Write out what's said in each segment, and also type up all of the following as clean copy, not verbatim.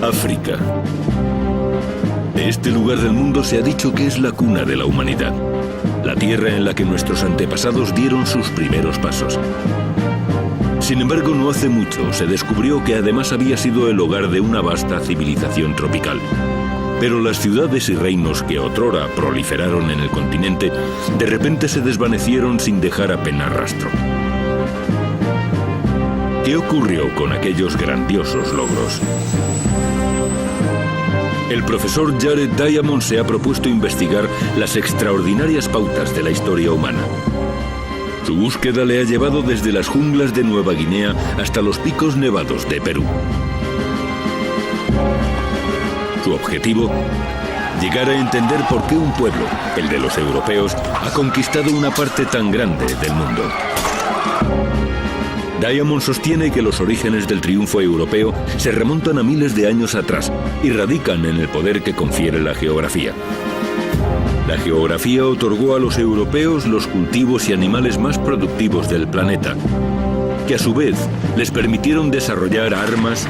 África. De este lugar del mundo se ha dicho que es la cuna de la humanidad, la tierra en la que nuestros antepasados dieron sus primeros pasos. Sin embargo, no hace mucho se descubrió que además había sido el hogar de una vasta civilización tropical. Pero las ciudades y reinos que otrora proliferaron en el continente, de repente se desvanecieron sin dejar apenas rastro. ¿Qué ocurrió con aquellos grandiosos logros? El profesor Jared Diamond se ha propuesto investigar las extraordinarias pautas de la historia humana. Su búsqueda le ha llevado desde las junglas de Nueva Guinea hasta los picos nevados de Perú. Su objetivo: llegar a entender por qué un pueblo, el de los europeos, ha conquistado una parte tan grande del mundo. Diamond sostiene que los orígenes del triunfo europeo se remontan a miles de años atrás y radican en el poder que confiere la geografía. La geografía otorgó a los europeos los cultivos y animales más productivos del planeta, que a su vez les permitieron desarrollar armas,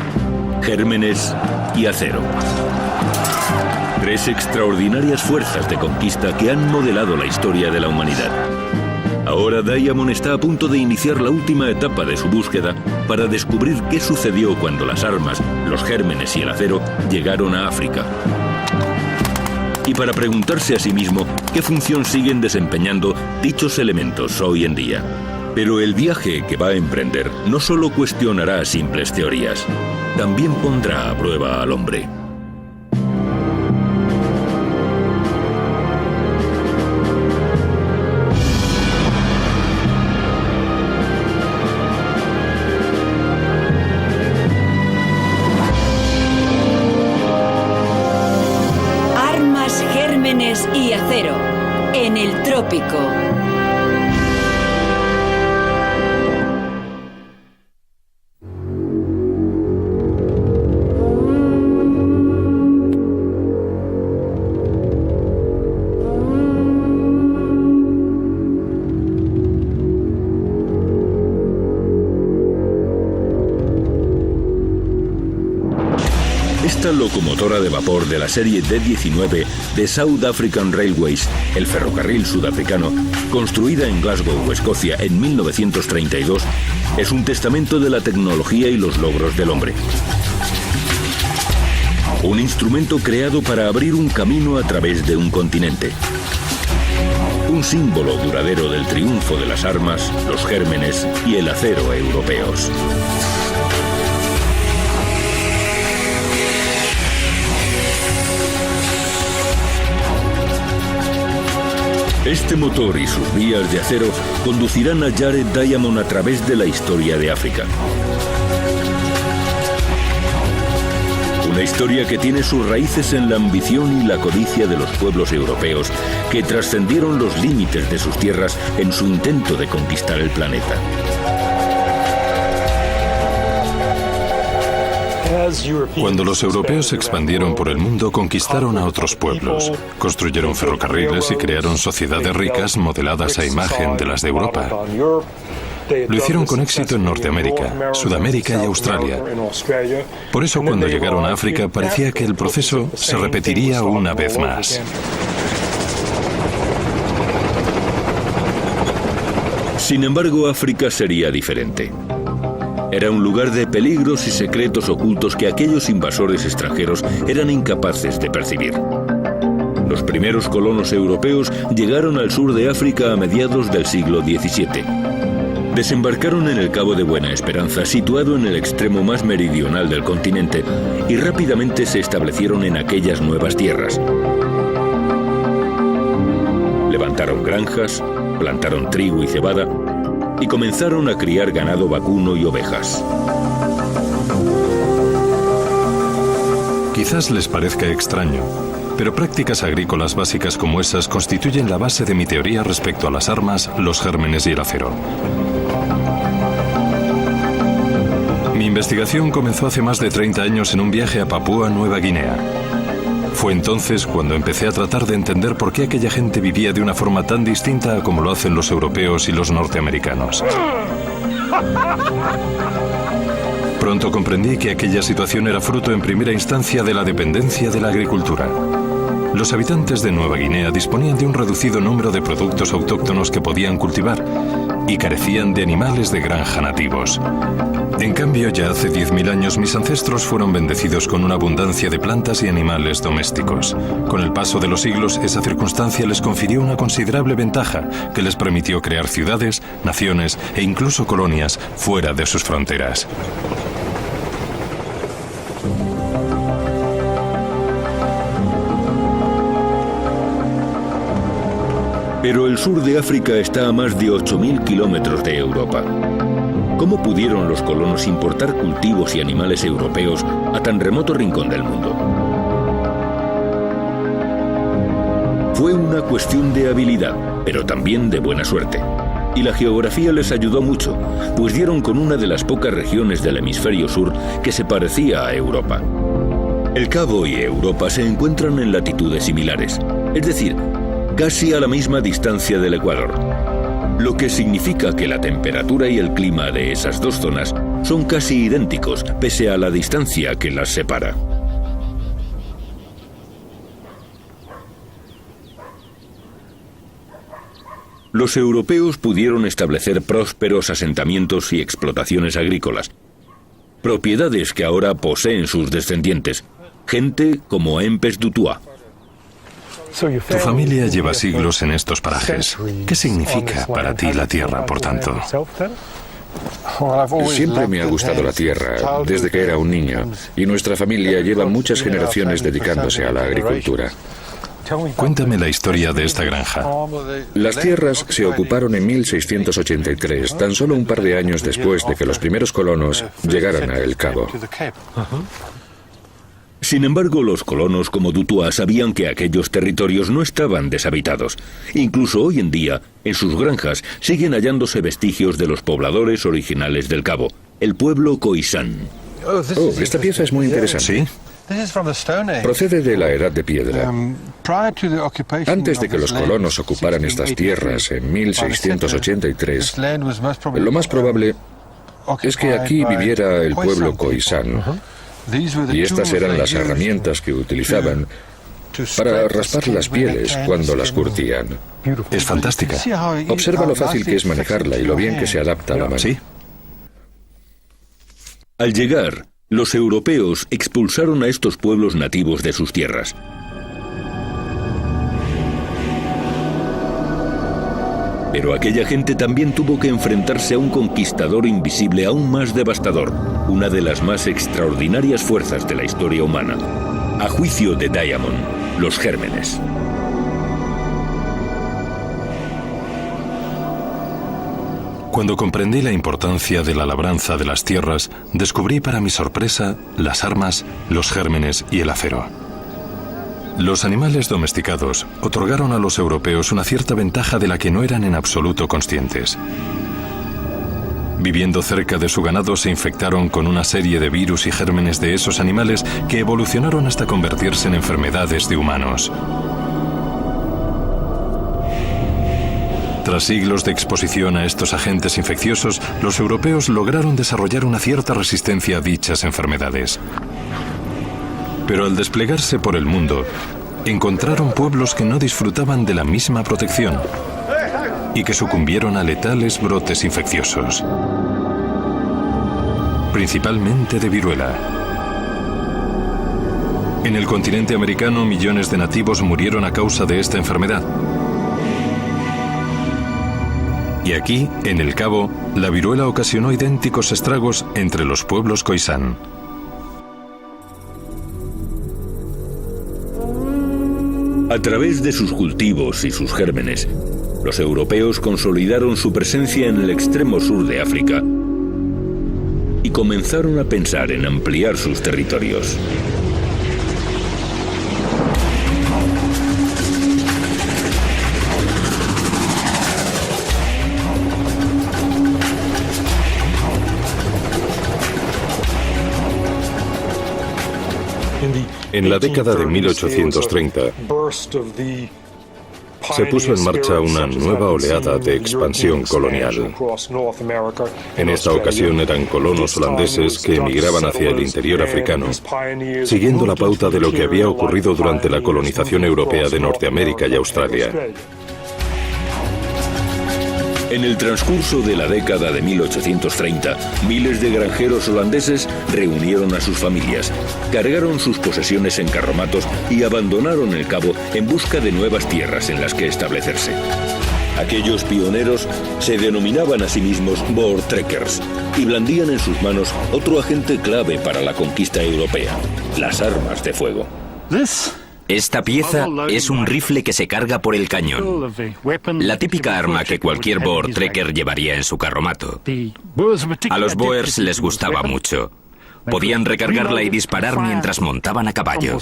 gérmenes y acero. Tres extraordinarias fuerzas de conquista que han modelado la historia de la humanidad. Ahora Diamond está a punto de iniciar la última etapa de su búsqueda para descubrir qué sucedió cuando las armas, los gérmenes y el acero llegaron a África. Y para preguntarse a sí mismo qué función siguen desempeñando dichos elementos hoy en día. Pero el viaje que va a emprender no solo cuestionará simples teorías, también pondrá a prueba al hombre. Y acero, en el trópico. Esta locomotora de vapor de la serie D-19 de South African Railways, el ferrocarril sudafricano, construida en Glasgow, Escocia, en 1932, es un testamento de la tecnología y los logros del hombre. Un instrumento creado para abrir un camino a través de un continente. Un símbolo duradero del triunfo de las armas, los gérmenes y el acero europeos. Este motor y sus vías de acero conducirán a Jared Diamond a través de la historia de África. Una historia que tiene sus raíces en la ambición y la codicia de los pueblos europeos que trascendieron los límites de sus tierras en su intento de conquistar el planeta. Cuando los europeos se expandieron por el mundo, conquistaron a otros pueblos, construyeron ferrocarriles y crearon sociedades ricas modeladas a imagen de las de Europa. Lo hicieron con éxito en Norteamérica, Sudamérica y Australia. Por eso, cuando llegaron a África, parecía que el proceso se repetiría una vez más. Sin embargo, África sería diferente. Era un lugar de peligros y secretos ocultos que aquellos invasores extranjeros eran incapaces de percibir. Los primeros colonos europeos llegaron al sur de África a mediados del siglo XVII. Desembarcaron en el Cabo de Buena Esperanza, situado en el extremo más meridional del continente, y rápidamente se establecieron en aquellas nuevas tierras. Levantaron granjas, plantaron trigo y cebada, y comenzaron a criar ganado vacuno y ovejas. Quizás les parezca extraño, pero prácticas agrícolas básicas como esas constituyen la base de mi teoría respecto a las armas, los gérmenes y el acero. Mi investigación comenzó hace más de 30 años en un viaje a Papúa Nueva Guinea. Fue entonces cuando empecé a tratar de entender por qué aquella gente vivía de una forma tan distinta a como lo hacen los europeos y los norteamericanos. Pronto comprendí que aquella situación era fruto en primera instancia de la dependencia de la agricultura. Los habitantes de Nueva Guinea disponían de un reducido número de productos autóctonos que podían cultivar y carecían de animales de granja nativos. En cambio, ya hace 10.000 años mis ancestros fueron bendecidos con una abundancia de plantas y animales domésticos. Con el paso de los siglos, esa circunstancia les confirió una considerable ventaja que les permitió crear ciudades, naciones e incluso colonias fuera de sus fronteras. Pero el sur de África está a más de 8.000 kilómetros de Europa. ¿Cómo pudieron los colonos importar cultivos y animales europeos a tan remoto rincón del mundo? Fue una cuestión de habilidad, pero también de buena suerte. Y la geografía les ayudó mucho, pues dieron con una de las pocas regiones del hemisferio sur que se parecía a Europa. El Cabo y Europa se encuentran en latitudes similares, es decir, casi a la misma distancia del Ecuador, lo que significa que la temperatura y el clima de esas dos zonas son casi idénticos, pese a la distancia que las separa. Los europeos pudieron establecer prósperos asentamientos y explotaciones agrícolas, propiedades que ahora poseen sus descendientes, gente como Empes Dutoit. Tu familia lleva siglos en estos parajes. ¿Qué significa para ti la tierra, por tanto? Siempre me ha gustado la tierra, desde que era un niño, y nuestra familia lleva muchas generaciones dedicándose a la agricultura. Cuéntame la historia de esta granja. Las tierras se ocuparon en 1683, tan solo un par de años después de que los primeros colonos llegaran a El Cabo. Sin embargo, los colonos como Dutoit sabían que aquellos territorios no estaban deshabitados. Incluso hoy en día, en sus granjas siguen hallándose vestigios de los pobladores originales del Cabo, el pueblo Khoisan. Esta pieza es muy interesante. ¿Sí? Procede de la Edad de Piedra. Antes de que los colonos ocuparan estas tierras en 1683, lo más probable es que aquí viviera el pueblo Khoisan. Y estas eran las herramientas que utilizaban para raspar las pieles cuando las curtían. Es fantástica. Observa lo fácil que es manejarla y lo bien que se adapta a la mano. Sí. Al llegar, los europeos expulsaron a estos pueblos nativos de sus tierras. Pero aquella gente también tuvo que enfrentarse a un conquistador invisible aún más devastador, una de las más extraordinarias fuerzas de la historia humana. A juicio de Diamond, los gérmenes. Cuando comprendí la importancia de la labranza de las tierras, descubrí para mi sorpresa las armas, los gérmenes y el acero. Los animales domesticados otorgaron a los europeos una cierta ventaja de la que no eran en absoluto conscientes. Viviendo cerca de su ganado se infectaron con una serie de virus y gérmenes de esos animales que evolucionaron hasta convertirse en enfermedades de humanos. Tras siglos de exposición a estos agentes infecciosos, los europeos lograron desarrollar una cierta resistencia a dichas enfermedades. Pero al desplegarse por el mundo, encontraron pueblos que no disfrutaban de la misma protección y que sucumbieron a letales brotes infecciosos, principalmente de viruela. En el continente americano, millones de nativos murieron a causa de esta enfermedad. Y aquí, en El Cabo, la viruela ocasionó idénticos estragos entre los pueblos Khoisan. A través de sus cultivos y sus gérmenes, los europeos consolidaron su presencia en el extremo sur de África y comenzaron a pensar en ampliar sus territorios. En la década de 1830, se puso en marcha una nueva oleada de expansión colonial. En esta ocasión eran colonos holandeses que emigraban hacia el interior africano, siguiendo la pauta de lo que había ocurrido durante la colonización europea de Norteamérica y Australia. En el transcurso de la década de 1830, miles de granjeros holandeses reunieron a sus familias, cargaron sus posesiones en carromatos y abandonaron el cabo en busca de nuevas tierras en las que establecerse. Aquellos pioneros se denominaban a sí mismos voortrekkers y blandían en sus manos otro agente clave para la conquista europea: las armas de fuego. Esta pieza es un rifle que se carga por el cañón, la típica arma que cualquier voortrekker llevaría en su carromato. A los boers les gustaba mucho. Podían recargarla y disparar mientras montaban a caballo.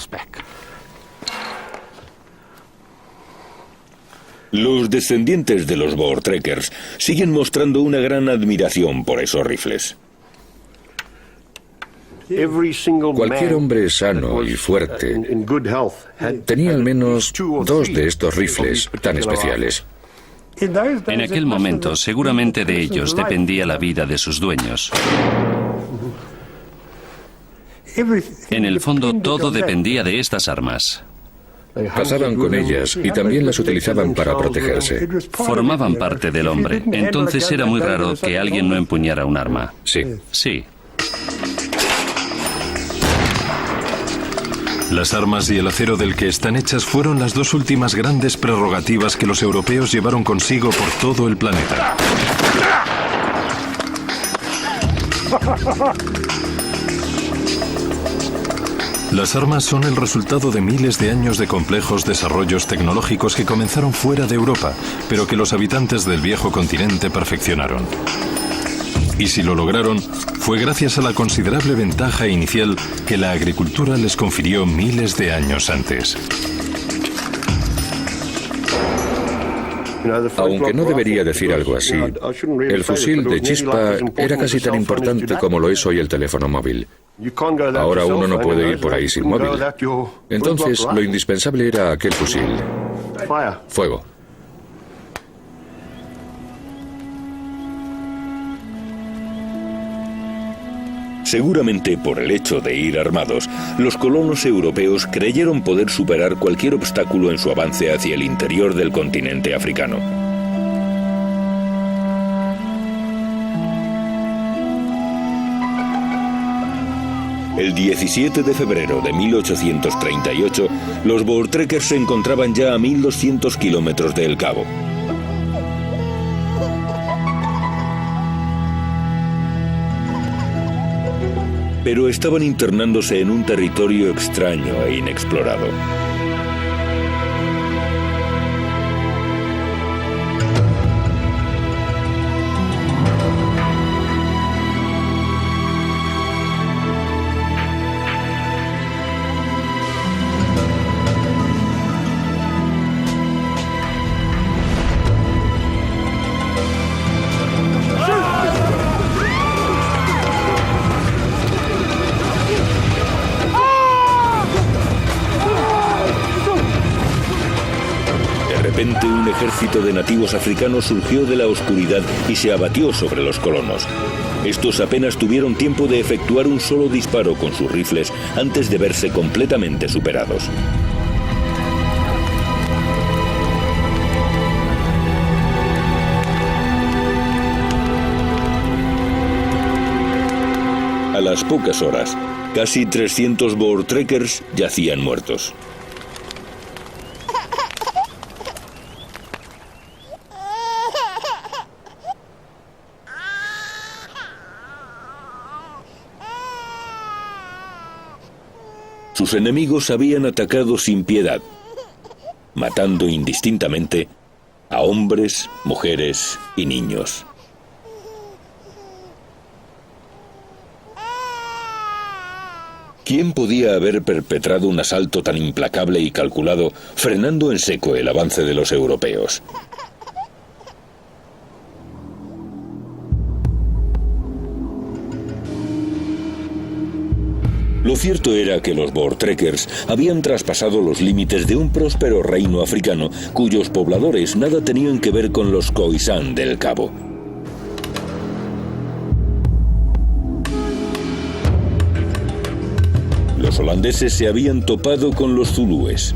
Los descendientes de los voortrekkers siguen mostrando una gran admiración por esos rifles. Cualquier hombre sano y fuerte tenía al menos 2 de estos rifles tan especiales. En aquel momento, seguramente de ellos dependía la vida de sus dueños. En el fondo, todo dependía de estas armas. Cazaban con ellas y también las utilizaban para protegerse. Formaban parte del hombre. Entonces era muy raro que alguien no empuñara un arma. Sí. Sí. Las armas y el acero del que están hechas fueron las 2 últimas grandes prerrogativas que los europeos llevaron consigo por todo el planeta. Las armas son el resultado de miles de años de complejos desarrollos tecnológicos que comenzaron fuera de Europa, pero que los habitantes del viejo continente perfeccionaron. Y si lo lograron, fue gracias a la considerable ventaja inicial que la agricultura les confirió miles de años antes. Aunque no debería decir algo así, el fusil de chispa era casi tan importante como lo es hoy el teléfono móvil. Ahora uno no puede ir por ahí sin móvil. Entonces, lo indispensable era aquel fusil. Fuego. Seguramente por el hecho de ir armados, los colonos europeos creyeron poder superar cualquier obstáculo en su avance hacia el interior del continente africano. El 17 de febrero de 1838, los voortrekkers se encontraban ya a 1200 kilómetros de El Cabo. Pero estaban internándose en un territorio extraño e inexplorado. Un ejército de nativos africanos surgió de la oscuridad y se abatió sobre los colonos. Estos apenas tuvieron tiempo de efectuar un solo disparo con sus rifles antes de verse completamente superados. A las pocas horas, casi 300 voortrekkers yacían muertos. Sus enemigos habían atacado sin piedad, matando indistintamente a hombres, mujeres y niños. ¿Quién podía haber perpetrado un asalto tan implacable y calculado, frenando en seco el avance de los europeos? Lo cierto era que los Voortrekkers habían traspasado los límites de un próspero reino africano cuyos pobladores nada tenían que ver con los Khoisan del Cabo. Los holandeses se habían topado con los zulúes.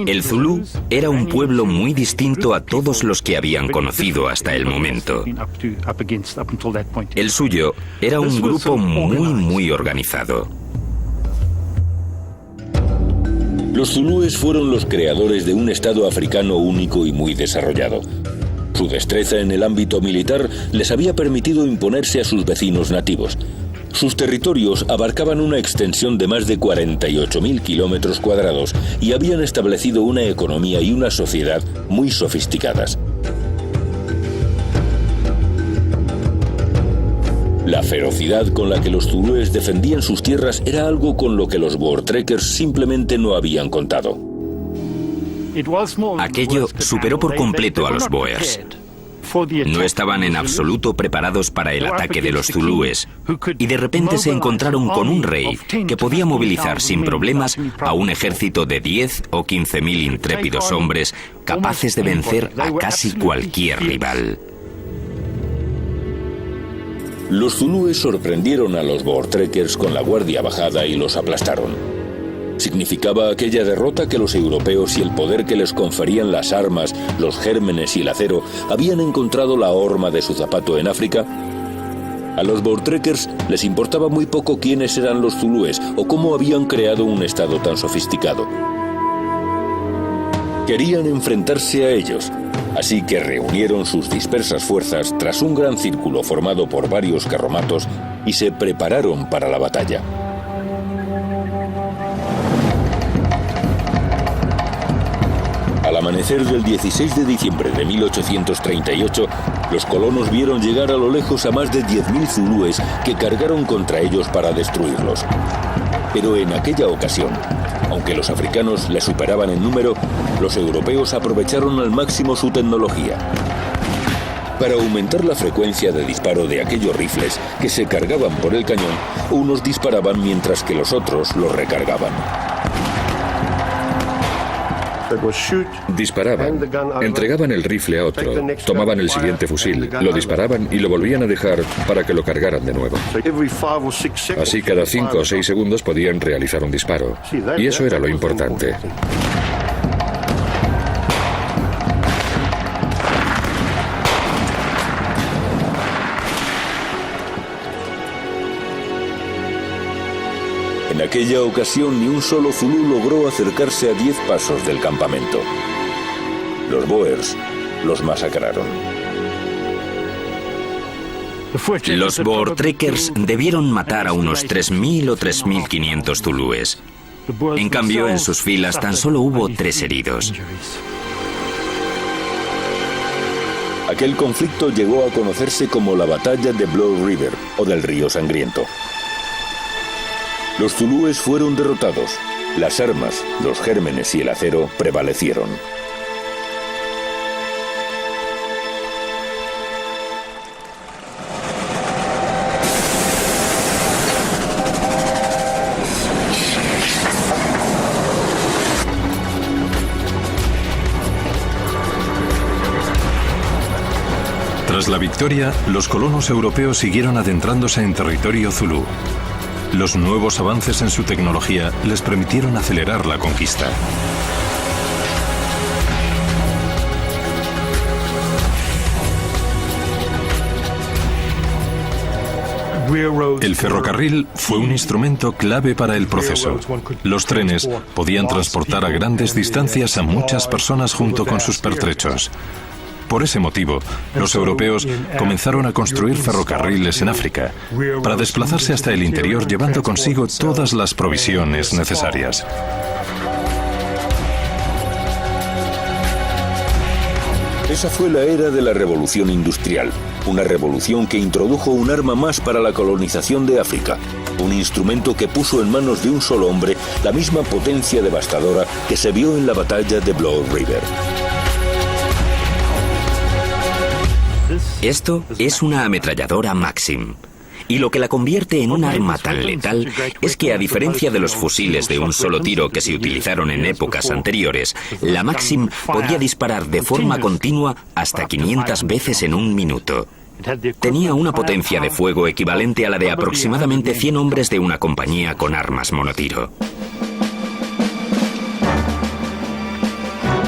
El zulú era un pueblo muy distinto a todos los que habían conocido hasta el momento. El suyo era un grupo muy organizado. Los zulúes fueron los creadores de un estado africano único y muy desarrollado. Su destreza en el ámbito militar les había permitido imponerse a sus vecinos nativos. Sus territorios abarcaban una extensión de más de 48.000 kilómetros cuadrados y habían establecido una economía y una sociedad muy sofisticadas. La ferocidad con la que los zulúes defendían sus tierras era algo con lo que los Voortrekkers simplemente no habían contado. Aquello superó por completo a los Boers. No estaban en absoluto preparados para el ataque de los zulúes y de repente se encontraron con un rey que podía movilizar sin problemas a un ejército de 10 o 15.000 intrépidos hombres capaces de vencer a casi cualquier rival. Los zulúes sorprendieron a los Voortrekkers con la guardia bajada y los aplastaron. ¿Significaba aquella derrota que los europeos y el poder que les conferían las armas, los gérmenes y el acero habían encontrado la horma de su zapato en África? A los Voortrekkers les importaba muy poco quiénes eran los zulúes o cómo habían creado un estado tan sofisticado. Querían enfrentarse a ellos, así que reunieron sus dispersas fuerzas tras un gran círculo formado por varios carromatos y se prepararon para la batalla. Al amanecer del 16 de diciembre de 1838, los colonos vieron llegar a lo lejos a más de 10.000 zulúes que cargaron contra ellos para destruirlos. Pero en aquella ocasión, aunque los africanos les superaban en número, los europeos aprovecharon al máximo su tecnología. Para aumentar la frecuencia de disparo de aquellos rifles que se cargaban por el cañón, unos disparaban mientras que los otros los recargaban. Disparaban, entregaban el rifle a otro, tomaban el siguiente fusil, lo disparaban y lo volvían a dejar para que lo cargaran de nuevo. Así cada 5 o 6 segundos podían realizar un disparo. Y eso era lo importante. En aquella ocasión ni un solo zulú logró acercarse a 10 pasos del campamento. Los Boers los masacraron. Los Voortrekkers debieron matar a unos 3.000 o 3.500 zulúes. En cambio, en sus filas tan solo hubo 3 heridos. Aquel conflicto llegó a conocerse como la Batalla de Blood River o del Río Sangriento. Los zulúes fueron derrotados. Las armas, los gérmenes y el acero prevalecieron. Tras la victoria, los colonos europeos siguieron adentrándose en territorio zulú. Los nuevos avances en su tecnología les permitieron acelerar la conquista. El ferrocarril fue un instrumento clave para el proceso. Los trenes podían transportar a grandes distancias a muchas personas junto con sus pertrechos. Por ese motivo, los europeos comenzaron a construir ferrocarriles en África para desplazarse hasta el interior llevando consigo todas las provisiones necesarias. Esa fue la era de la revolución industrial, una revolución que introdujo un arma más para la colonización de África, un instrumento que puso en manos de un solo hombre la misma potencia devastadora que se vio en la batalla de Blood River. Esto es una ametralladora Maxim. Y lo que la convierte en un arma tan letal es que, a diferencia de los fusiles de un solo tiro que se utilizaron en épocas anteriores, la Maxim podía disparar de forma continua hasta 500 veces en un minuto. Tenía una potencia de fuego equivalente a la de aproximadamente 100 hombres de una compañía con armas monotiro.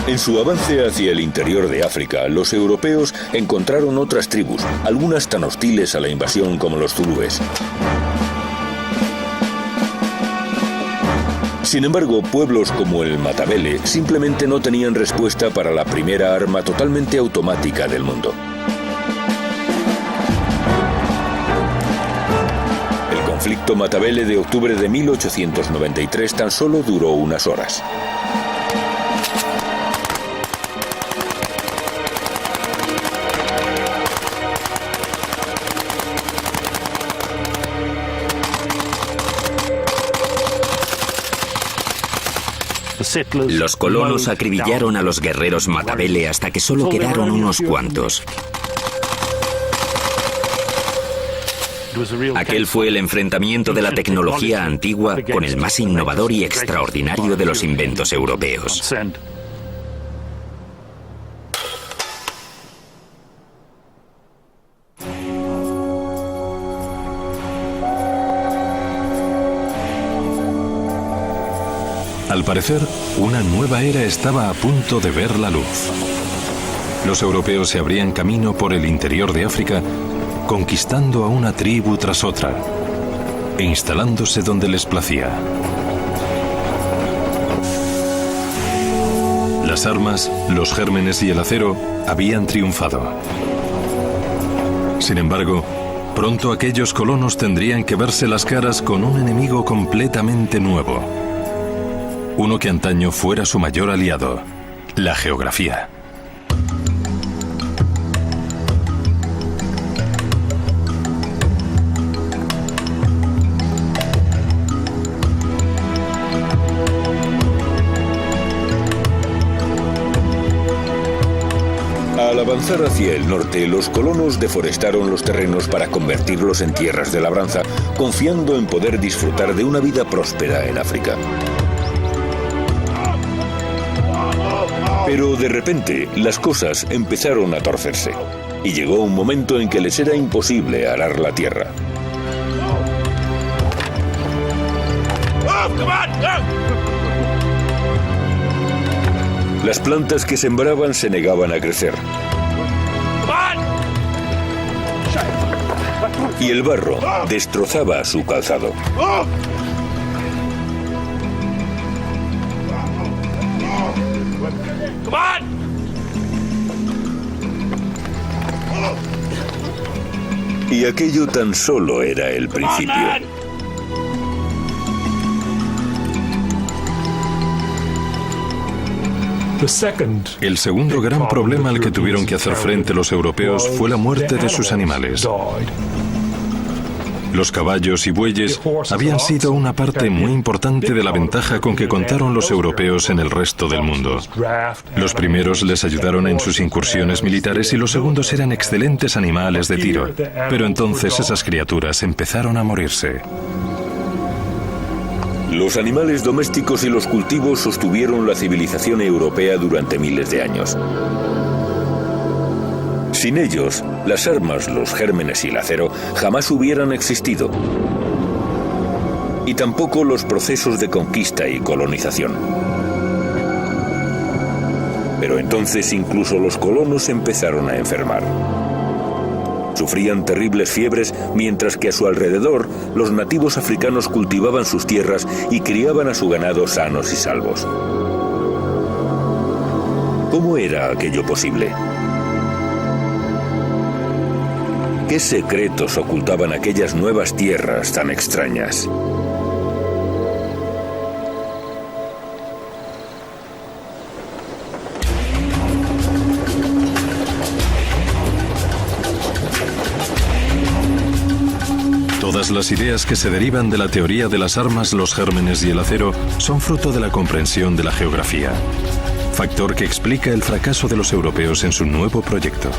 En su avance hacia el interior de África, los europeos encontraron otras tribus, algunas tan hostiles a la invasión como los zulúes. Sin embargo, pueblos como el Matabele simplemente no tenían respuesta para la primera arma totalmente automática del mundo. El conflicto Matabele de octubre de 1893 tan solo duró unas horas. Los colonos acribillaron a los guerreros Matabele hasta que solo quedaron unos cuantos. Aquel fue el enfrentamiento de la tecnología antigua con el más innovador y extraordinario de los inventos europeos. Al parecer, una nueva era estaba a punto de ver la luz. Los europeos se abrían camino por el interior de África, conquistando a una tribu tras otra e instalándose donde les placía. Las armas, los gérmenes y el acero habían triunfado. Sin embargo, pronto aquellos colonos tendrían que verse las caras con un enemigo completamente nuevo. Uno que antaño fuera su mayor aliado, la geografía. Al avanzar hacia el norte, los colonos deforestaron los terrenos para convertirlos en tierras de labranza, confiando en poder disfrutar de una vida próspera en África. Pero de repente, las cosas empezaron a torcerse, y llegó un momento en que les era imposible arar la tierra. Las plantas que sembraban se negaban a crecer. Y el barro destrozaba su calzado. Y aquello tan solo era el principio. El segundo gran problema al que tuvieron que hacer frente los europeos fue la muerte de sus animales. Los caballos y bueyes habían sido una parte muy importante de la ventaja con que contaron los europeos en el resto del mundo. Los primeros les ayudaron en sus incursiones militares y los segundos eran excelentes animales de tiro. Pero entonces esas criaturas empezaron a morirse. Los animales domésticos y los cultivos sostuvieron la civilización europea durante miles de años. Sin ellos, las armas, los gérmenes y el acero jamás hubieran existido. Y tampoco los procesos de conquista y colonización. Pero entonces incluso los colonos empezaron a enfermar. Sufrían terribles fiebres, mientras que a su alrededor los nativos africanos cultivaban sus tierras y criaban a su ganado sanos y salvos. ¿Cómo era aquello posible? ¿Qué secretos ocultaban aquellas nuevas tierras tan extrañas? Todas las ideas que se derivan de la teoría de las armas, los gérmenes y el acero son fruto de la comprensión de la geografía, factor que explica el fracaso de los europeos en su nuevo proyecto.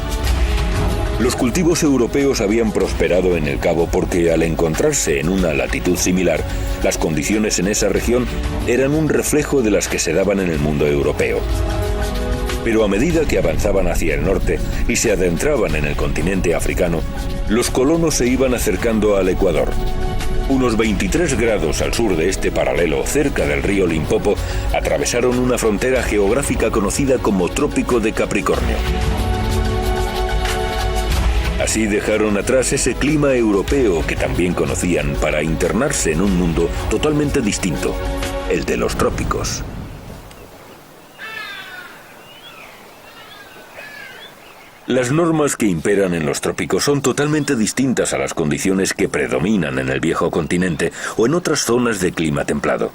Los cultivos europeos habían prosperado en el Cabo porque al encontrarse en una latitud similar, las condiciones en esa región eran un reflejo de las que se daban en el mundo europeo. Pero a medida que avanzaban hacia el norte y se adentraban en el continente africano, los colonos se iban acercando al Ecuador. Unos 23 grados al sur de este paralelo, cerca del río Limpopo, atravesaron una frontera geográfica conocida como Trópico de Capricornio. Así dejaron atrás ese clima europeo que también conocían para internarse en un mundo totalmente distinto, el de los trópicos. Las normas que imperan en los trópicos son totalmente distintas a las condiciones que predominan en el viejo continente o en otras zonas de clima templado.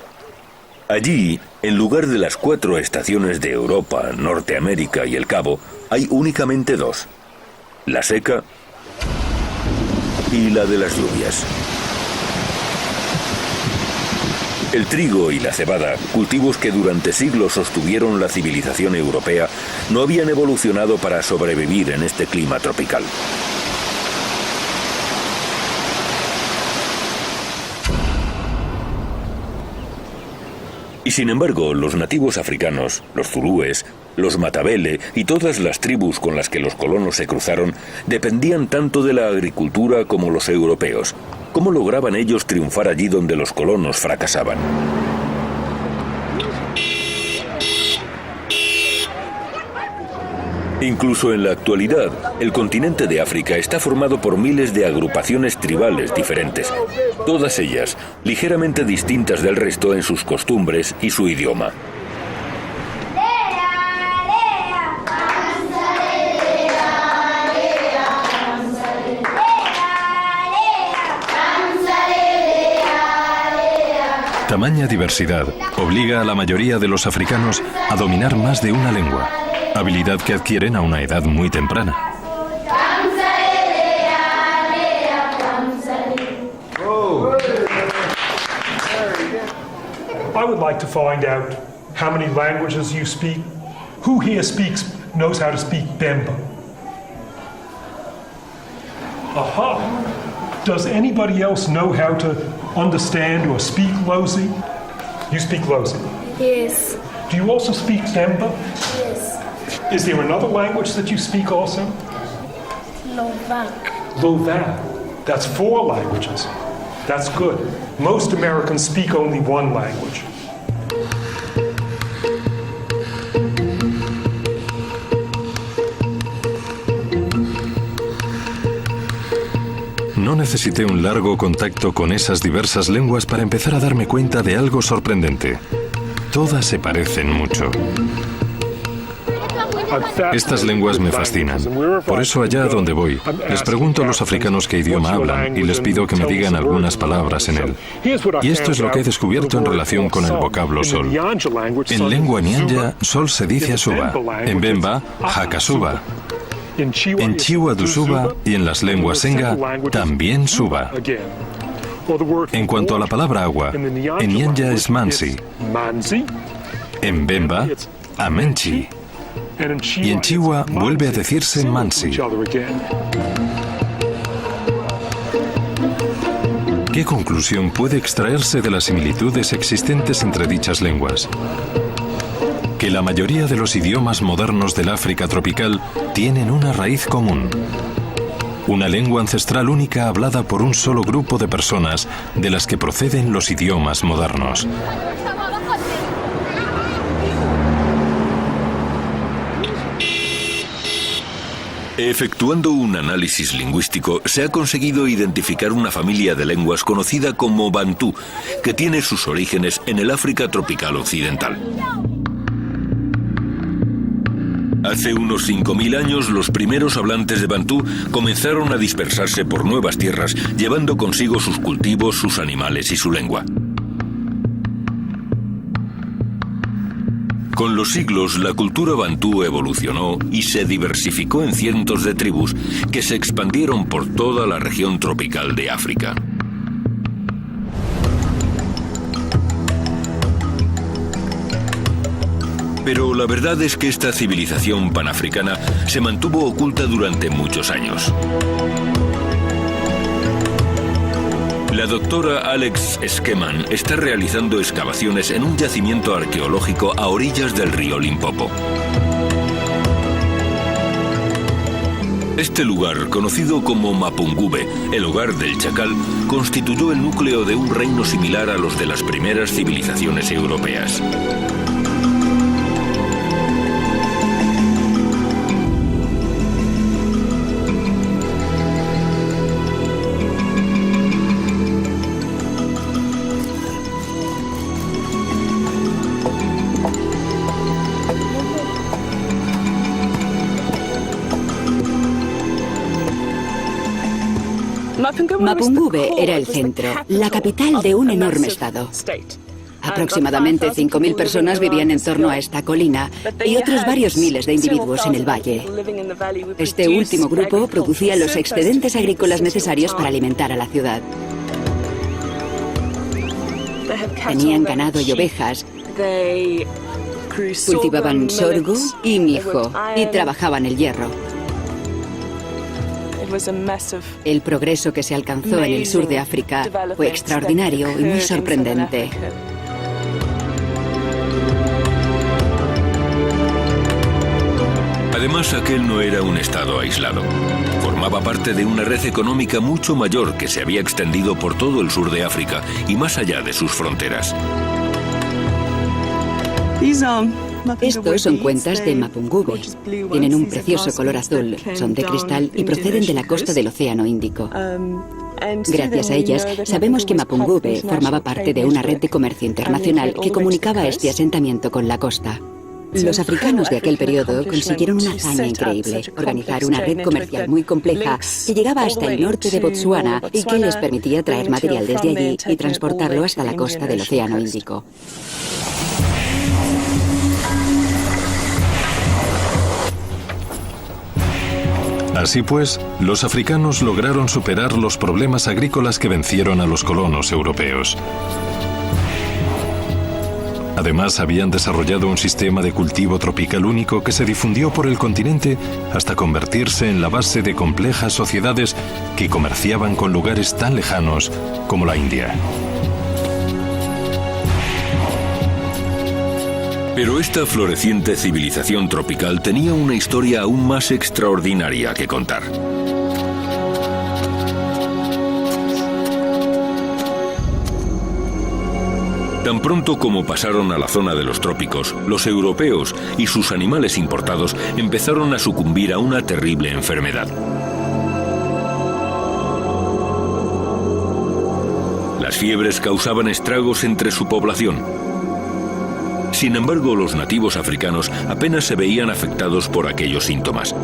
Allí, en lugar de las 4 estaciones de Europa, Norteamérica y el Cabo, hay únicamente 2: la seca y la de las lluvias. El trigo y la cebada, cultivos que durante siglos sostuvieron la civilización europea, no habían evolucionado para sobrevivir en este clima tropical. Y sin embargo, los nativos africanos, los zulúes, los matabele y todas las tribus con las que los colonos se cruzaron dependían tanto de la agricultura como los europeos. ¿Cómo lograban ellos triunfar allí donde los colonos fracasaban? Incluso en la actualidad, el continente de África está formado por miles de agrupaciones tribales diferentes, todas ellas ligeramente distintas del resto en sus costumbres y su idioma. Tamaña diversidad obliga a la mayoría de los africanos a dominar más de una lengua, habilidad que adquieren a una edad muy temprana. I would like to find out how many languages you speak. Who here knows how to speak Bemba? Aha! Does anybody else know how to understand or speak Lozi? You speak Lozi? Yes. Do you also speak Bemba? Yes. Is there another language that you speak also? Slovak. Slovak. That's 4 languages. That's good. Most Americans speak only one language. No necesité un largo contacto con esas diversas lenguas para empezar a darme cuenta de algo sorprendente. Todas se parecen mucho. Estas lenguas me fascinan. Por eso allá donde voy, les pregunto a los africanos qué idioma hablan y les pido que me digan algunas palabras en él. Y esto es lo que he descubierto en relación con el vocablo sol. En lengua nyanja, sol se dice asuba. En Bemba, hakasuba. En Chiwa Dusuba y en las lenguas Senga, también suba. En cuanto a la palabra agua, en nyanja es mansi. En Bemba, amenchi. Y en Chiwa vuelve a decirse mansi. ¿Qué conclusión puede extraerse de las similitudes existentes entre dichas lenguas? Que la mayoría de los idiomas modernos del África tropical tienen una raíz común. Una lengua ancestral única hablada por un solo grupo de personas de las que proceden los idiomas modernos. Efectuando un análisis lingüístico, se ha conseguido identificar una familia de lenguas conocida como bantú, que tiene sus orígenes en el África tropical occidental. Hace unos 5.000 años, los primeros hablantes de bantú comenzaron a dispersarse por nuevas tierras, llevando consigo sus cultivos, sus animales y su lengua. Con los siglos, la cultura bantú evolucionó y se diversificó en cientos de tribus que se expandieron por toda la región tropical de África. Pero la verdad es que esta civilización panafricana se mantuvo oculta durante muchos años. La doctora Alex Skeman está realizando excavaciones en un yacimiento arqueológico a orillas del río Limpopo. Este lugar, conocido como Mapungubwe, el hogar del chacal, constituyó el núcleo de un reino similar a los de las primeras civilizaciones europeas. Mapungubwe era el centro, la capital de un enorme estado. Aproximadamente 5.000 personas vivían en torno a esta colina y otros varios miles de individuos en el valle. Este último grupo producía los excedentes agrícolas necesarios para alimentar a la ciudad. Tenían ganado y ovejas, cultivaban sorgo y mijo y trabajaban el hierro. El progreso que se alcanzó en el sur de África fue extraordinario y muy sorprendente. Además, aquel no era un estado aislado. Formaba parte de una red económica mucho mayor que se había extendido por todo el sur de África y más allá de sus fronteras. Estos son cuentas de Mapungubwe. Tienen un precioso color azul, son de cristal y proceden de la costa del Océano Índico. Gracias a ellas, sabemos que Mapungubwe formaba parte de una red de comercio internacional que comunicaba este asentamiento con la costa. Los africanos de aquel periodo consiguieron una hazaña increíble, organizar una red comercial muy compleja que llegaba hasta el norte de Botsuana y que les permitía traer material desde allí y transportarlo hasta la costa del Océano Índico. Así pues, los africanos lograron superar los problemas agrícolas que vencieron a los colonos europeos. Además, habían desarrollado un sistema de cultivo tropical único que se difundió por el continente hasta convertirse en la base de complejas sociedades que comerciaban con lugares tan lejanos como la India. Pero esta floreciente civilización tropical tenía una historia aún más extraordinaria que contar. Tan pronto como pasaron a la zona de los trópicos, los europeos y sus animales importados empezaron a sucumbir a una terrible enfermedad. Las fiebres causaban estragos entre su población. Sin embargo, los nativos africanos apenas se veían afectados por aquellos síntomas.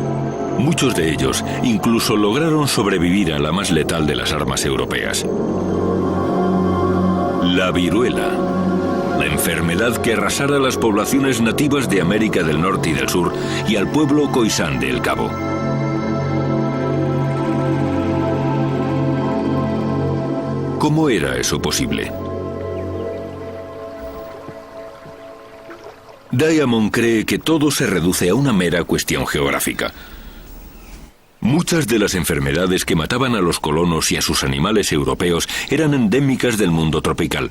Muchos de ellos incluso lograron sobrevivir a la más letal de las armas europeas: la viruela, la enfermedad que arrasara las poblaciones nativas de América del Norte y del Sur y al pueblo Khoisan de El Cabo. ¿Cómo era eso posible? Diamond cree que todo se reduce a una mera cuestión geográfica. Muchas de las enfermedades que mataban a los colonos y a sus animales europeos eran endémicas del mundo tropical.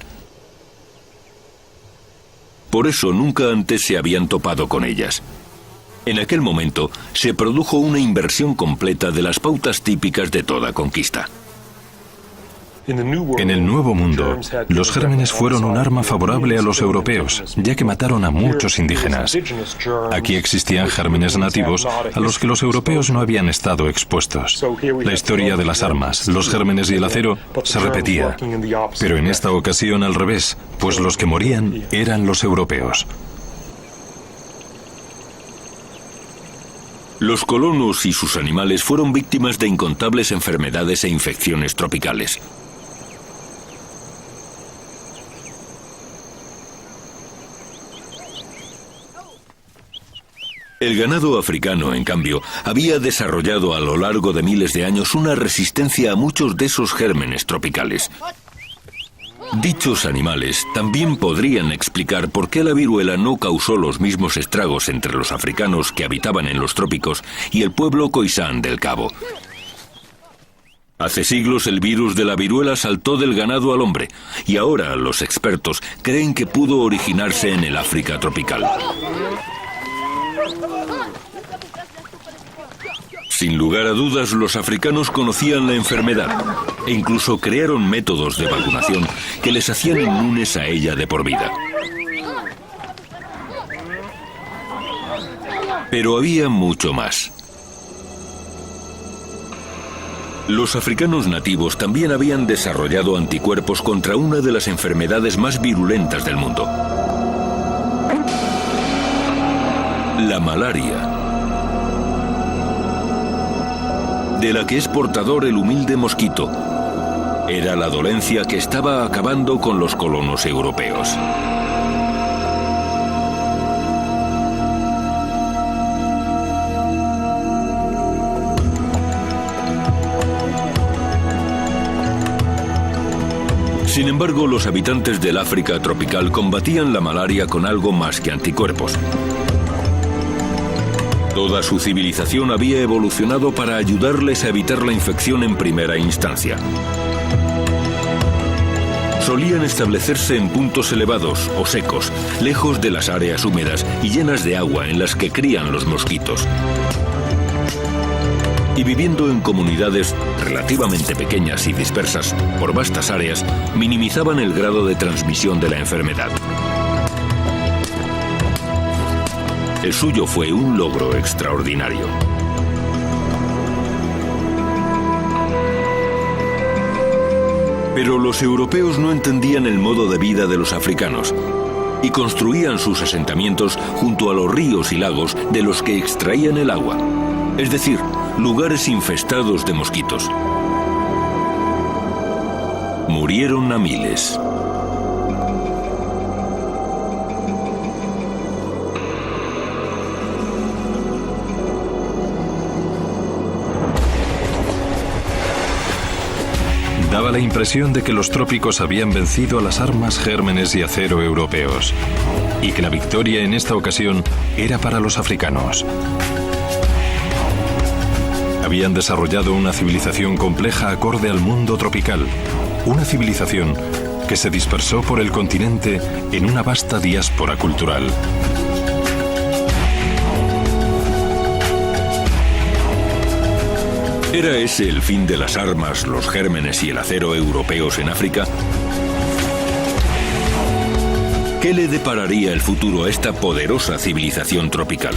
Por eso nunca antes se habían topado con ellas. En aquel momento se produjo una inversión completa de las pautas típicas de toda conquista. En el Nuevo Mundo, los gérmenes fueron un arma favorable a los europeos, ya que mataron a muchos indígenas. Aquí existían gérmenes nativos a los que los europeos no habían estado expuestos. La historia de las armas, los gérmenes y el acero se repetía, pero en esta ocasión al revés, pues los que morían eran los europeos. Los colonos y sus animales fueron víctimas de incontables enfermedades e infecciones tropicales. El ganado africano, en cambio, había desarrollado a lo largo de miles de años una resistencia a muchos de esos gérmenes tropicales. Dichos animales también podrían explicar por qué la viruela no causó los mismos estragos entre los africanos que habitaban en los trópicos y el pueblo Khoisan del Cabo. Hace siglos el virus de la viruela saltó del ganado al hombre, y ahora los expertos creen que pudo originarse en el África tropical. Sin lugar a dudas, los africanos conocían la enfermedad e incluso crearon métodos de vacunación que les hacían inmunes a ella de por vida. Pero había mucho más. Los africanos nativos también habían desarrollado anticuerpos contra una de las enfermedades más virulentas del mundo: la malaria, de la que es portador el humilde mosquito. Era la dolencia que estaba acabando con los colonos europeos. Sin embargo, los habitantes del África tropical combatían la malaria con algo más que anticuerpos. Toda su civilización había evolucionado para ayudarles a evitar la infección en primera instancia. Solían establecerse en puntos elevados o secos, lejos de las áreas húmedas y llenas de agua en las que crían los mosquitos. Y viviendo en comunidades relativamente pequeñas y dispersas por vastas áreas, minimizaban el grado de transmisión de la enfermedad. El suyo fue un logro extraordinario. Pero los europeos no entendían el modo de vida de los africanos y construían sus asentamientos junto a los ríos y lagos de los que extraían el agua, es decir, lugares infestados de mosquitos. Murieron a miles. Daba la impresión de que los trópicos habían vencido a las armas, gérmenes y acero europeos, y que la victoria en esta ocasión era para los africanos. Habían desarrollado una civilización compleja acorde al mundo tropical, una civilización que se dispersó por el continente en una vasta diáspora cultural. ¿Era ese el fin de las armas, los gérmenes y el acero europeos en África? ¿Qué le depararía el futuro a esta poderosa civilización tropical?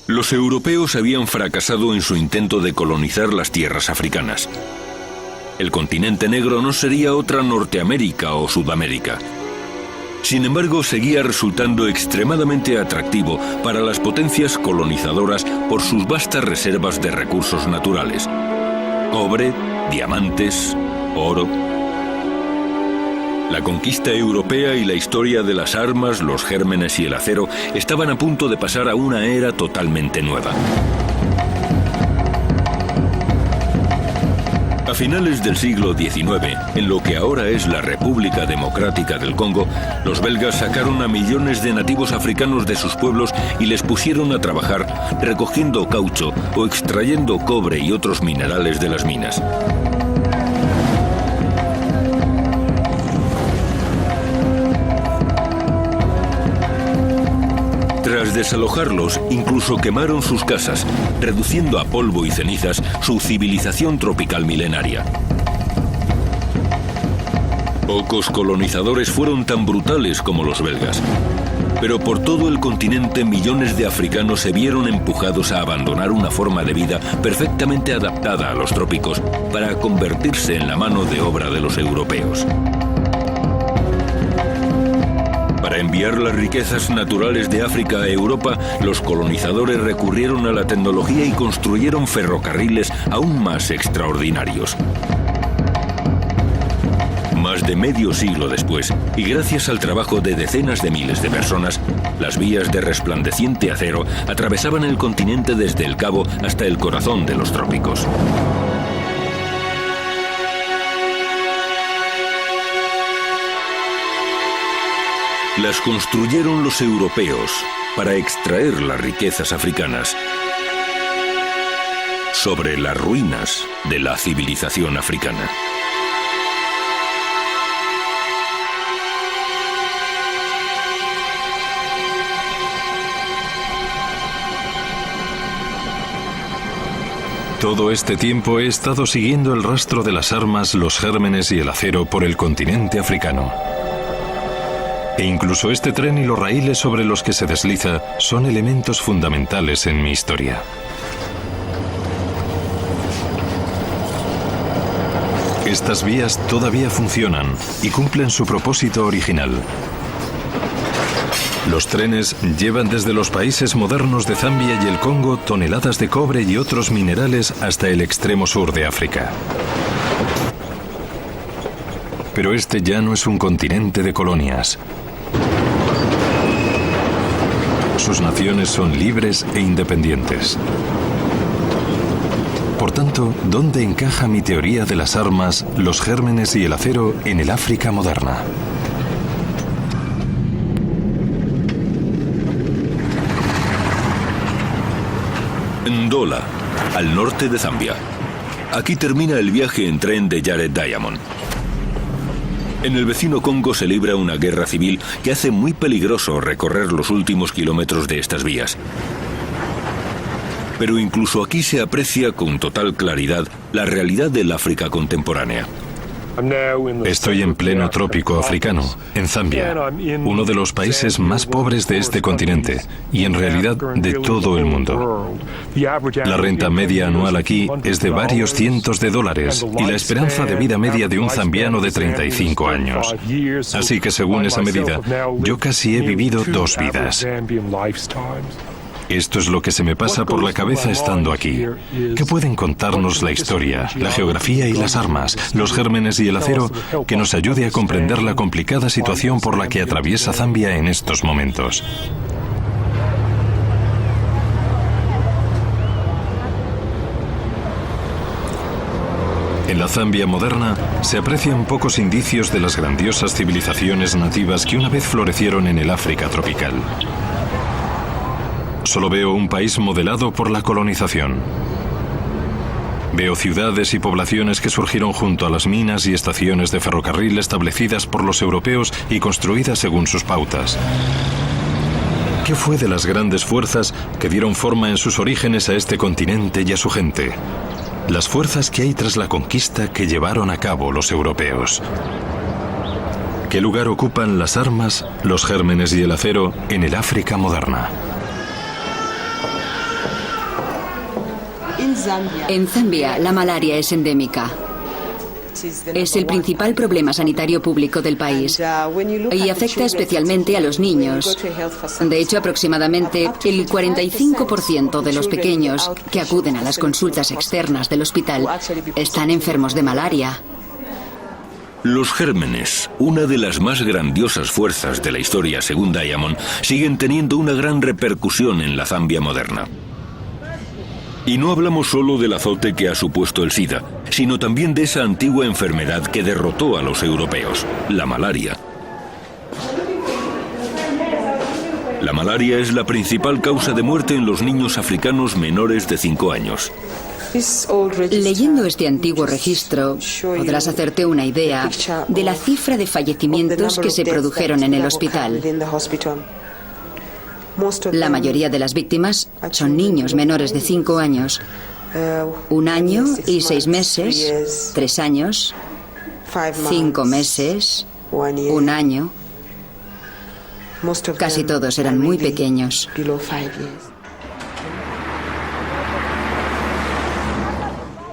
Los europeos habían fracasado en su intento de colonizar las tierras africanas. El continente negro no sería otra Norteamérica o Sudamérica. Sin embargo, seguía resultando extremadamente atractivo para las potencias colonizadoras por sus vastas reservas de recursos naturales: cobre, diamantes, oro. La conquista europea y la historia de las armas, los gérmenes y el acero estaban a punto de pasar a una era totalmente nueva. A finales del siglo XIX, en lo que ahora es la República Democrática del Congo, los belgas sacaron a millones de nativos africanos de sus pueblos y les pusieron a trabajar recogiendo caucho o extrayendo cobre y otros minerales de las minas. Tras desalojarlos, incluso quemaron sus casas, reduciendo a polvo y cenizas su civilización tropical milenaria. Pocos colonizadores fueron tan brutales como los belgas, pero por todo el continente millones de africanos se vieron empujados a abandonar una forma de vida perfectamente adaptada a los trópicos para convertirse en la mano de obra de los europeos. Para enviar las riquezas naturales de África a Europa, los colonizadores recurrieron a la tecnología y construyeron ferrocarriles aún más extraordinarios. Más de medio siglo después, y gracias al trabajo de decenas de miles de personas, las vías de resplandeciente acero atravesaban el continente desde el Cabo hasta el corazón de los trópicos. Las construyeron los europeos para extraer las riquezas africanas sobre las ruinas de la civilización africana. Todo este tiempo he estado siguiendo el rastro de las armas, los gérmenes y el acero por el continente africano. E incluso este tren y los raíles sobre los que se desliza son elementos fundamentales en mi historia. Estas vías todavía funcionan y cumplen su propósito original. Los trenes llevan desde los países modernos de Zambia y el Congo toneladas de cobre y otros minerales hasta el extremo sur de África. Pero este ya no es un continente de colonias. Sus naciones son libres e independientes. Por tanto, ¿dónde encaja mi teoría de las armas, los gérmenes y el acero en el África moderna? Ndola, al norte de Zambia. Aquí termina el viaje en tren de Jared Diamond. En el vecino Congo se libra una guerra civil que hace muy peligroso recorrer los últimos kilómetros de estas vías. Pero incluso aquí se aprecia con total claridad la realidad del África contemporánea. Estoy en pleno trópico africano, en Zambia, uno de los países más pobres de este continente y en realidad de todo el mundo. La renta media anual aquí es de varios cientos de dólares y la esperanza de vida media de un zambiano de 35 años. Así que según esa medida, yo casi he vivido 2 vidas. Esto es lo que se me pasa por la cabeza estando aquí. ¿Qué pueden contarnos la historia, la geografía y las armas, los gérmenes y el acero que nos ayude a comprender la complicada situación por la que atraviesa Zambia en estos momentos? En la Zambia moderna se aprecian pocos indicios de las grandiosas civilizaciones nativas que una vez florecieron en el África tropical. Solo veo un país modelado por la colonización. Veo ciudades y poblaciones que surgieron junto a las minas y estaciones de ferrocarril establecidas por los europeos y construidas según sus pautas. ¿Qué fue de las grandes fuerzas que dieron forma en sus orígenes a este continente y a su gente? Las fuerzas que hay tras la conquista que llevaron a cabo los europeos. ¿Qué lugar ocupan las armas, los gérmenes y el acero en el África moderna? En Zambia, la malaria es endémica. Es el principal problema sanitario público del país y afecta especialmente a los niños. De hecho, aproximadamente el 45% de los pequeños que acuden a las consultas externas del hospital están enfermos de malaria. Los gérmenes, una de las más grandiosas fuerzas de la historia según Diamond, siguen teniendo una gran repercusión en la Zambia moderna. Y no hablamos solo del azote que ha supuesto el SIDA, sino también de esa antigua enfermedad que derrotó a los europeos, la malaria. La malaria es la principal causa de muerte en los niños africanos menores de 5 años. Leyendo este antiguo registro, podrás hacerte una idea de la cifra de fallecimientos que se produjeron en el hospital. La mayoría de las víctimas son niños menores de 5 años, 1 año y 6 meses, 3 años, 5 meses, 1 año. Casi todos eran muy pequeños.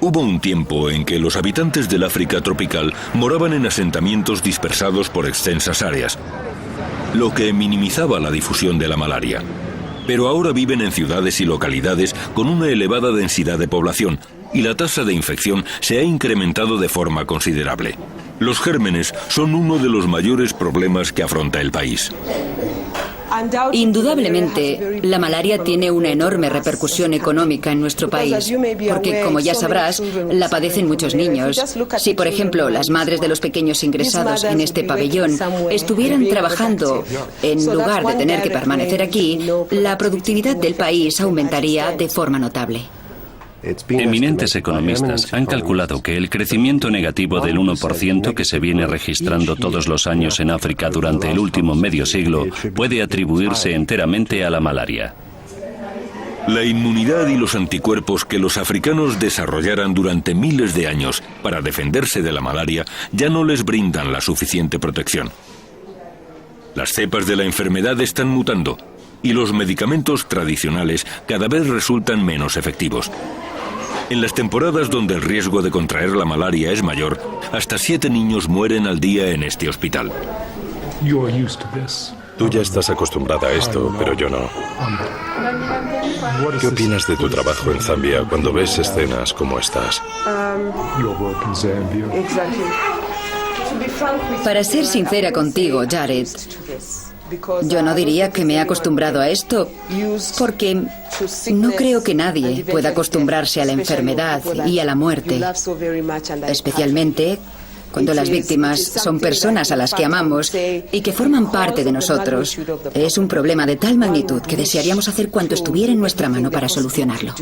Hubo un tiempo en que los habitantes del África tropical moraban en asentamientos dispersados por extensas áreas, lo que minimizaba la difusión de la malaria. Pero ahora viven en ciudades y localidades con una elevada densidad de población y la tasa de infección se ha incrementado de forma considerable. Los gérmenes son uno de los mayores problemas que afronta el país. Indudablemente, la malaria tiene una enorme repercusión económica en nuestro país, porque, como ya sabrás, la padecen muchos niños. Si, por ejemplo, las madres de los pequeños ingresados en este pabellón estuvieran trabajando en lugar de tener que permanecer aquí, la productividad del país aumentaría de forma notable. Eminentes economistas han calculado que el crecimiento negativo del 1% que se viene registrando todos los años en África durante el último medio siglo puede atribuirse enteramente a la malaria. La inmunidad y los anticuerpos que los africanos desarrollaran durante miles de años para defenderse de la malaria ya no les brindan la suficiente protección. Las cepas de la enfermedad están mutando y los medicamentos tradicionales cada vez resultan menos efectivos. En las temporadas donde el riesgo de contraer la malaria es mayor, hasta 7 niños mueren al día en este hospital. Tú ya estás acostumbrada a esto, pero yo no. ¿Qué opinas de tu trabajo en Zambia cuando ves escenas como estas? Para ser sincera contigo, Jared, yo no diría que me he acostumbrado a esto, porque no creo que nadie pueda acostumbrarse a la enfermedad y a la muerte, especialmente cuando las víctimas son personas a las que amamos y que forman parte de nosotros. Es un problema de tal magnitud que desearíamos hacer cuanto estuviera en nuestra mano para solucionarlo.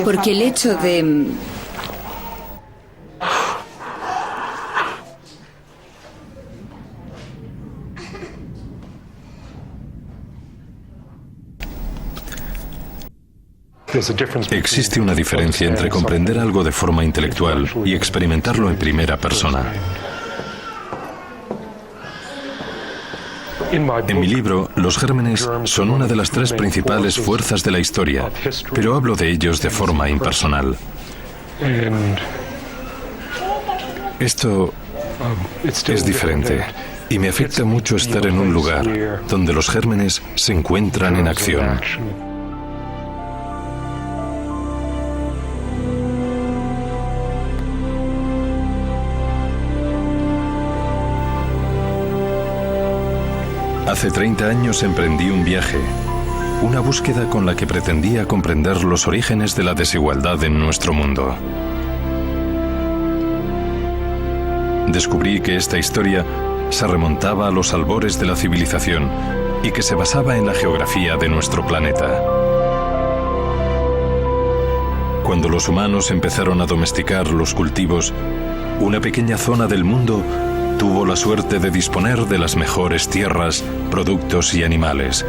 Porque el hecho de... Existe una diferencia entre comprender algo de forma intelectual y experimentarlo en primera persona. En mi libro, los gérmenes son una de las 3 principales fuerzas de la historia, pero hablo de ellos de forma impersonal. Esto es diferente y me afecta mucho estar en un lugar donde los gérmenes se encuentran en acción. Hace 30 años emprendí un viaje, una búsqueda con la que pretendía comprender los orígenes de la desigualdad en nuestro mundo. Descubrí que esta historia se remontaba a los albores de la civilización y que se basaba en la geografía de nuestro planeta. Cuando los humanos empezaron a domesticar los cultivos, una pequeña zona del mundo tuvo la suerte de disponer de las mejores tierras, productos y animales,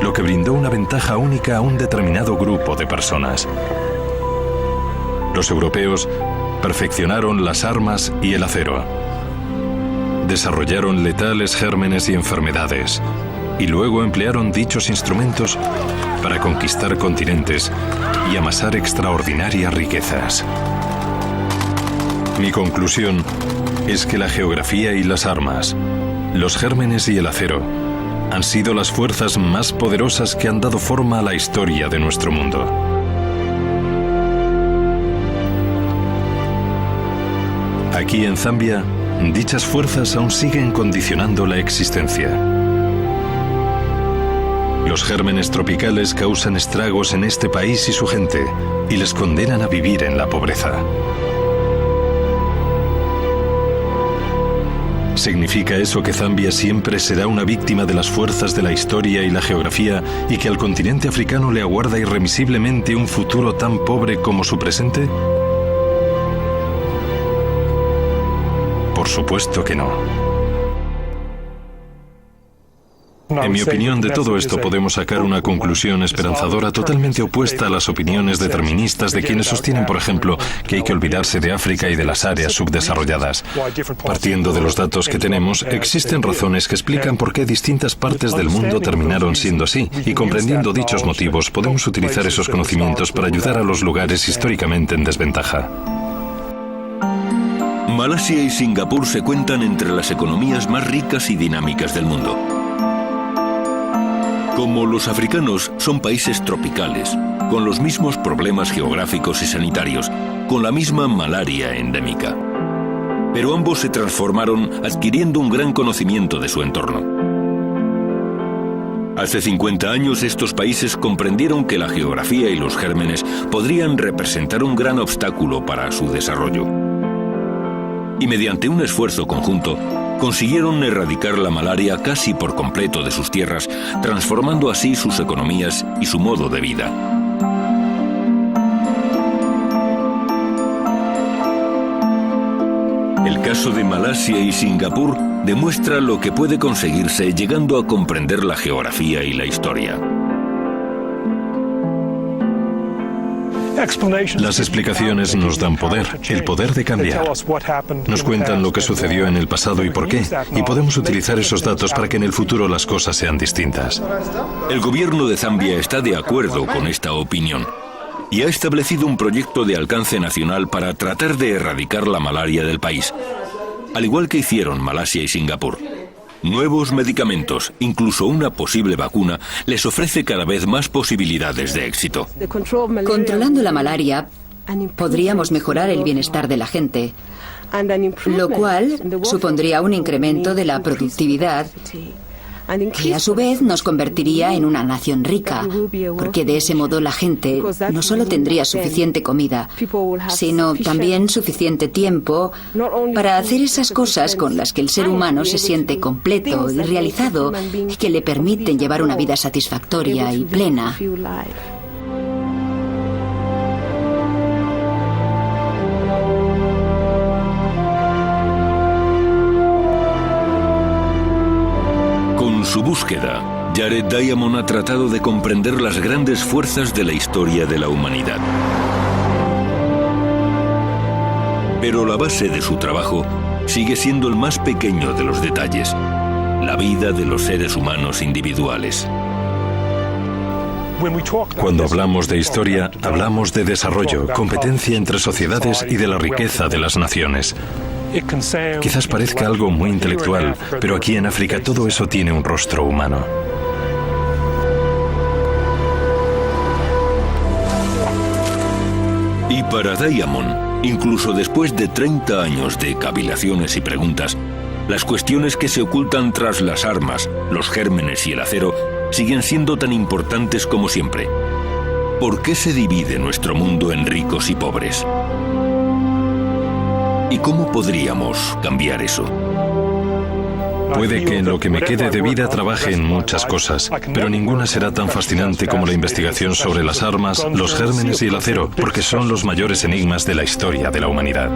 lo que brindó una ventaja única a un determinado grupo de personas. Los europeos perfeccionaron las armas y el acero. Desarrollaron letales gérmenes y enfermedades, y luego emplearon dichos instrumentos para conquistar continentes y amasar extraordinarias riquezas. Mi conclusión es que la geografía y las armas, los gérmenes y el acero, han sido las fuerzas más poderosas que han dado forma a la historia de nuestro mundo. Aquí en Zambia, dichas fuerzas aún siguen condicionando la existencia. Los gérmenes tropicales causan estragos en este país y su gente, y les condenan a vivir en la pobreza. ¿Significa eso que Zambia siempre será una víctima de las fuerzas de la historia y la geografía y que al continente africano le aguarda irremisiblemente un futuro tan pobre como su presente? Por supuesto que no. En mi opinión, de todo esto podemos sacar una conclusión esperanzadora totalmente opuesta a las opiniones deterministas de quienes sostienen, por ejemplo, que hay que olvidarse de África y de las áreas subdesarrolladas. Partiendo de los datos que tenemos, existen razones que explican por qué distintas partes del mundo terminaron siendo así, y comprendiendo dichos motivos, podemos utilizar esos conocimientos para ayudar a los lugares históricamente en desventaja. Malasia y Singapur se cuentan entre las economías más ricas y dinámicas del mundo. Como los africanos, son países tropicales, con los mismos problemas geográficos y sanitarios, con la misma malaria endémica. Pero ambos se transformaron adquiriendo un gran conocimiento de su entorno. Hace 50 años estos países comprendieron que la geografía y los gérmenes podrían representar un gran obstáculo para su desarrollo. Y mediante un esfuerzo conjunto, consiguieron erradicar la malaria casi por completo de sus tierras, transformando así sus economías y su modo de vida. El caso de Malasia y Singapur demuestra lo que puede conseguirse llegando a comprender la geografía y la historia. Las explicaciones nos dan poder, el poder de cambiar. Nos cuentan lo que sucedió en el pasado y por qué, y podemos utilizar esos datos para que en el futuro las cosas sean distintas. El gobierno de Zambia está de acuerdo con esta opinión y ha establecido un proyecto de alcance nacional para tratar de erradicar la malaria del país, al igual que hicieron Malasia y Singapur. Nuevos medicamentos, incluso una posible vacuna, les ofrece cada vez más posibilidades de éxito. Controlando la malaria, podríamos mejorar el bienestar de la gente, lo cual supondría un incremento de la productividad, que a su vez nos convertiría en una nación rica, porque de ese modo la gente no solo tendría suficiente comida, sino también suficiente tiempo para hacer esas cosas con las que el ser humano se siente completo y realizado y que le permiten llevar una vida satisfactoria y plena. Con su búsqueda, Jared Diamond ha tratado de comprender las grandes fuerzas de la historia de la humanidad. Pero la base de su trabajo sigue siendo el más pequeño de los detalles, la vida de los seres humanos individuales. Cuando hablamos de historia, hablamos de desarrollo, competencia entre sociedades y de la riqueza de las naciones. Quizás parezca algo muy intelectual, pero aquí en África todo eso tiene un rostro humano. Y para Diamond, incluso después de 30 años de cavilaciones y preguntas, las cuestiones que se ocultan tras las armas, los gérmenes y el acero siguen siendo tan importantes como siempre. ¿Por qué se divide nuestro mundo en ricos y pobres? ¿Y cómo podríamos cambiar eso? Puede que en lo que me quede de vida trabaje en muchas cosas, pero ninguna será tan fascinante como la investigación sobre las armas, los gérmenes y el acero, porque son los mayores enigmas de la historia de la humanidad.